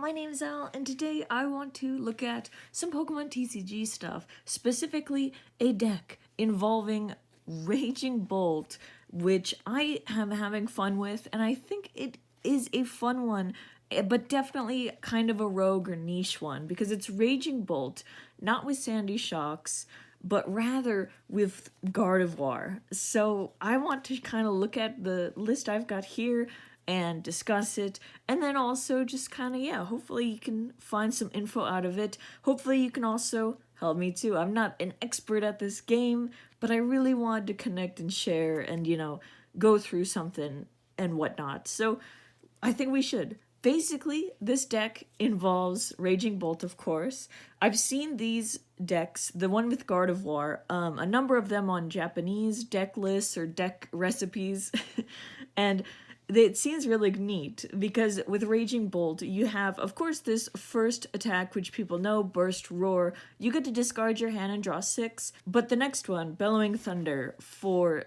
my name's Al, and today I want to look at some Pokemon TCG stuff, specifically a deck involving Raging Bolt, which I am having fun with, and I think it is a fun one, but definitely kind of a rogue or niche one, because it's Raging Bolt, not with Sandy Shocks, but rather with Gardevoir. So I want to kind of look at the list I've got here and discuss it, and then also just kind of, yeah, hopefully you can find some info out of it. Hopefully you can also help me too. I'm not an expert at this game, but I really wanted to connect and share and, go through something and whatnot. So I think we should. Basically, this deck involves Raging Bolt, of course. I've seen these decks, the one with Gardevoir, a number of them on Japanese deck lists or deck recipes, and it seems really neat because with Raging Bolt, you have, of course, this first attack, which people know, Burst Roar. You get to discard your hand and draw 6, but the next one, Bellowing Thunder, for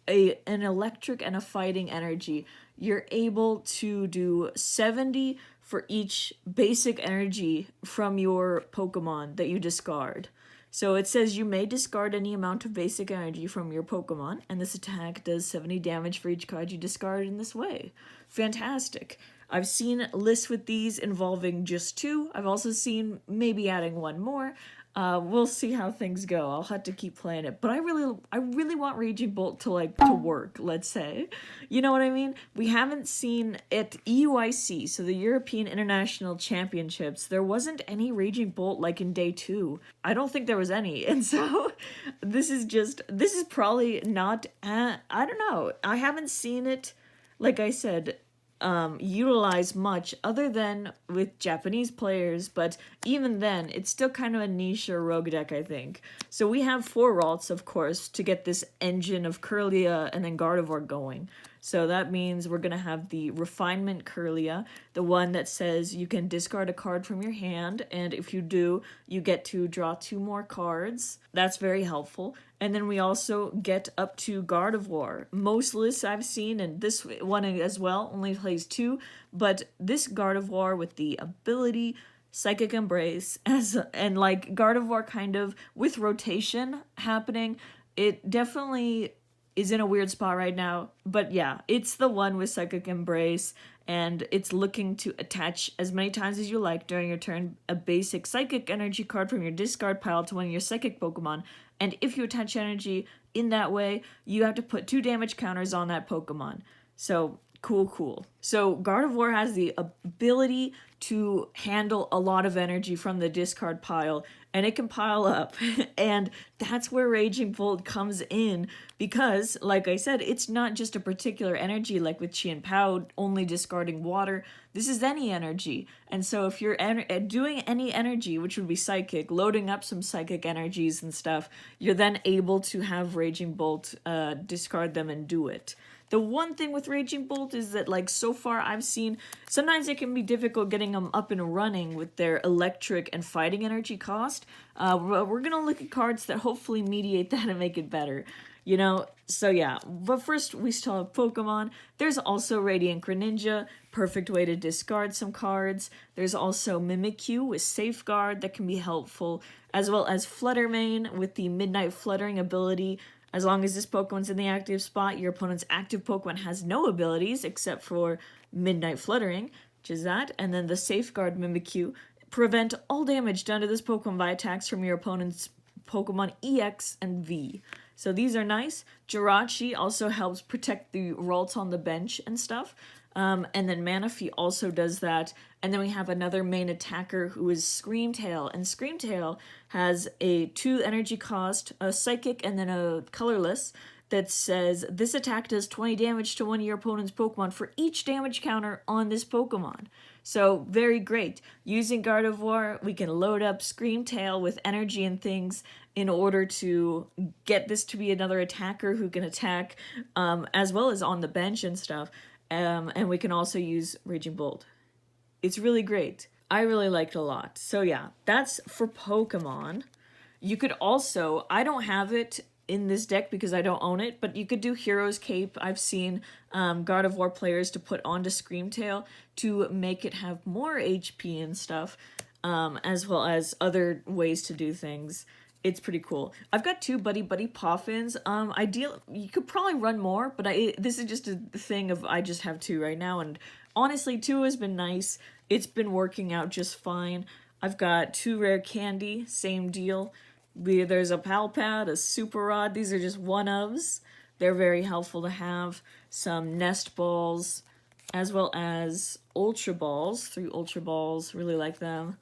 an electric and a fighting energy, you're able to do 70 for each basic energy from your Pokemon that you discard. So it says you may discard any amount of basic energy from your Pokemon, and this attack does 70 damage for each card you discard in this way. Fantastic. I've seen lists with these involving just 2. I've also seen maybe adding 1 more. We'll see how things go. I'll have to keep playing it, but I really want Raging Bolt to work, let's say. You know what I mean? We haven't seen at EUIC, so the European International Championships, there wasn't any Raging Bolt like in day 2. I don't think there was any, and so this is probably not, I don't know. I haven't seen it, like I said, utilize much other than with Japanese players, but even then, it's still kind of a niche or rogue deck, I think. So we have 4 Ralts, of course, to get this engine of Kirlia and then Gardevoir going. So that means we're going to have the Refinement Kirlia, the one that says you can discard a card from your hand, and if you do, you get to draw 2 more cards. That's very helpful. And then we also get up to Gardevoir. Most lists I've seen, and this one as well, only plays 2, but this Gardevoir with the ability Psychic Embrace, and like Gardevoir kind of with rotation happening, it definitely is in a weird spot right now, but yeah, it's the one with Psychic Embrace, and it's looking to attach as many times as you like during your turn a basic Psychic Energy card from your discard pile to one of your Psychic Pokemon, and if you attach energy in that way, you have to put 2 damage counters on that Pokemon. So, cool. So, Gardevoir has the ability to handle a lot of energy from the discard pile, and it can pile up, and that's where Raging Bolt comes in, because, like I said, it's not just a particular energy like with Chi and Pao, only discarding water. This is any energy, and so if you're doing any energy, which would be Psychic, loading up some Psychic energies and stuff, you're then able to have Raging Bolt discard them and do it. The one thing with Raging Bolt is that, like, so far I've seen, sometimes it can be difficult getting them up and running with their electric and fighting energy cost. We're going to look at cards that hopefully mediate that and make it better. So yeah, but first we still have Pokemon. There's also Radiant Greninja, perfect way to discard some cards. There's also Mimikyu with Safeguard that can be helpful, as well as Fluttermane with the Midnight Fluttering ability. As long as this Pokemon's in the active spot, your opponent's active Pokemon has no abilities except for Midnight Fluttering, which is that, and then the Safeguard Mimikyu. Prevent all damage done to this Pokemon by attacks from your opponent's Pokemon EX and V. So these are nice. Jirachi also helps protect the Ralts on the bench and stuff. And then Manaphy also does that. And then we have another main attacker who is Screamtail. And Screamtail has a 2 energy cost, a Psychic, and then a colorless that says this attack does 20 damage to one of your opponent's Pokemon for each damage counter on this Pokemon. So very great. Using Gardevoir, we can load up Screamtail with energy and things in order to get this to be another attacker who can attack, as well as on the bench and stuff. And we can also use Raging Bolt. It's really great. I really liked it a lot. So yeah, that's for Pokemon. You could also, I don't have it in this deck because I don't own it, but you could do Hero's Cape. I've seen Gardevoir players to put onto Screamtail to make it have more HP and stuff, as well as other ways to do things. It's pretty cool. I've got 2 Buddy Buddy Poffins. You could probably run more, but this is just a thing of I just have 2 right now, and honestly, 2 has been nice. It's been working out just fine. I've got 2 Rare Candy, same deal. There's a Palpad, a Super Rod. These are just one-ofs. They're very helpful to have. Some Nest Balls, as well as Ultra Balls. 3 Ultra Balls, really like them.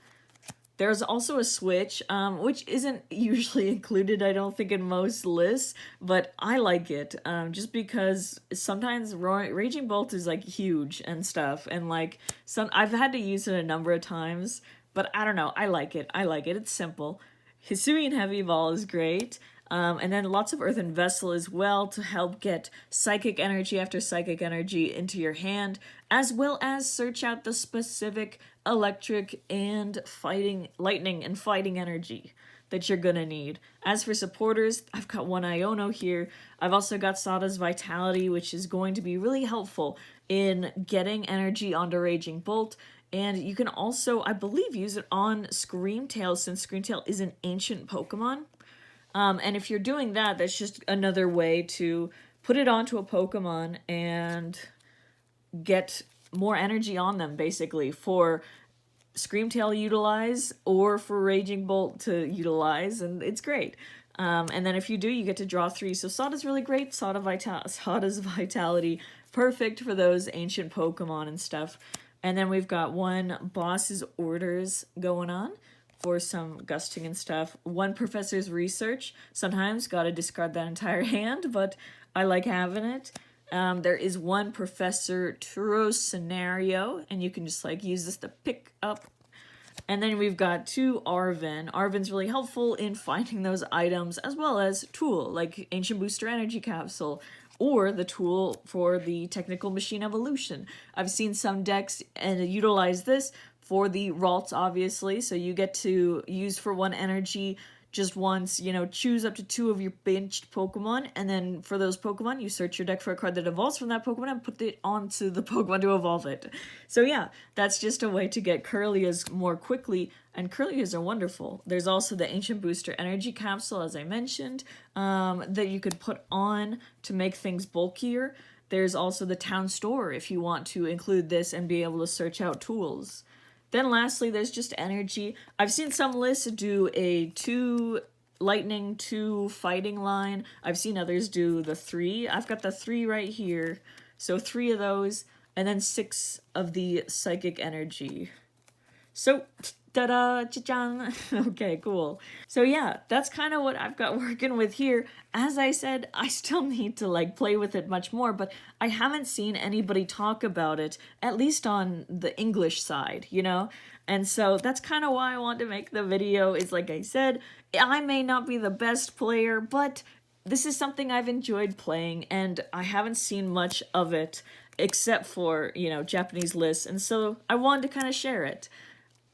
There's also a Switch, which isn't usually included, I don't think, in most lists, but I like it, just because sometimes Raging Bolt is, like, huge and stuff, and, like, I've had to use it a number of times, but I don't know, I like it, it's simple. Hisuian Heavy Ball is great, and then lots of Earthen Vessel as well to help get Psychic Energy after Psychic Energy into your hand, as well as search out the specific electric and lightning and fighting energy that you're gonna need. As for supporters, I've got 1 Iono here. I've also got Sada's Vitality, which is going to be really helpful in getting energy onto Raging Bolt. And you can also, I believe, use it on Screamtail, since Screamtail is an ancient Pokemon. And if you're doing that, that's just another way to put it onto a Pokemon and get more energy on them, basically, for Screamtail utilize or for Raging Bolt to utilize, and it's great. And then if you do, you get to draw 3. So Sada's really great. Sada's Vitality, perfect for those ancient Pokemon and stuff. And then we've got 1 Boss's Orders going on for some gusting and stuff. 1 Professor's Research. Sometimes gotta discard that entire hand, but I like having it. There is 1 Professor Turos Scenario, and you can just like use this to pick up. And then we've got 2 Arven. Arven's really helpful in finding those items, as well as Tool, like Ancient Booster Energy Capsule, or the tool for the Technical Machine Evolution. I've seen some decks and utilize this for the Ralts, obviously, so you get to use for 1 energy just once, choose up to 2 of your benched Pokemon, and then for those Pokemon, you search your deck for a card that evolves from that Pokemon and put it onto the Pokemon to evolve it. So yeah, that's just a way to get Kirlias more quickly, and Kirlias are wonderful. There's also the Ancient Booster Energy Capsule, as I mentioned, that you could put on to make things bulkier. There's also the Town Store if you want to include this and be able to search out tools. Then lastly, there's just energy. I've seen some lists do a 2 lightning, 2 fighting line. I've seen others do the 3. I've got the 3 right here. So 3 of those, and then 6 of the psychic energy. So, ta-da, cha-chang. Okay, cool. So yeah, that's kind of what I've got working with here. As I said, I still need to play with it much more, but I haven't seen anybody talk about it, at least on the English side, And so that's kind of why I want to make the video, is like I said, I may not be the best player, but this is something I've enjoyed playing, and I haven't seen much of it, except for, Japanese lists, and so I wanted to kind of share it.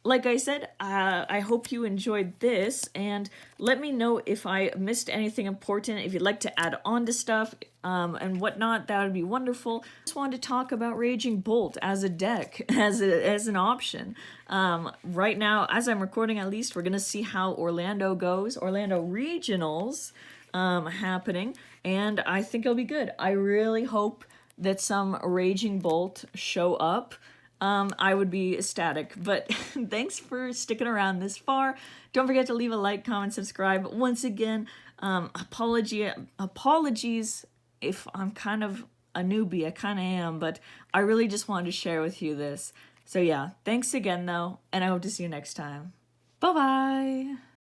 Like I said, I hope you enjoyed this, and let me know if I missed anything important. If you'd like to add on to stuff and whatnot, that would be wonderful. I just wanted to talk about Raging Bolt as a deck, as an option. Right now, as I'm recording at least, we're going to see how Orlando goes, Orlando Regionals happening, and I think it'll be good. I really hope that some Raging Bolt show up. I would be ecstatic, but thanks for sticking around this far. Don't forget to leave a like, comment, subscribe. Once again, apologies if I'm kind of a newbie. I kind of am, but I really just wanted to share with you this. So yeah, thanks again though, and I hope to see you next time. Bye-bye!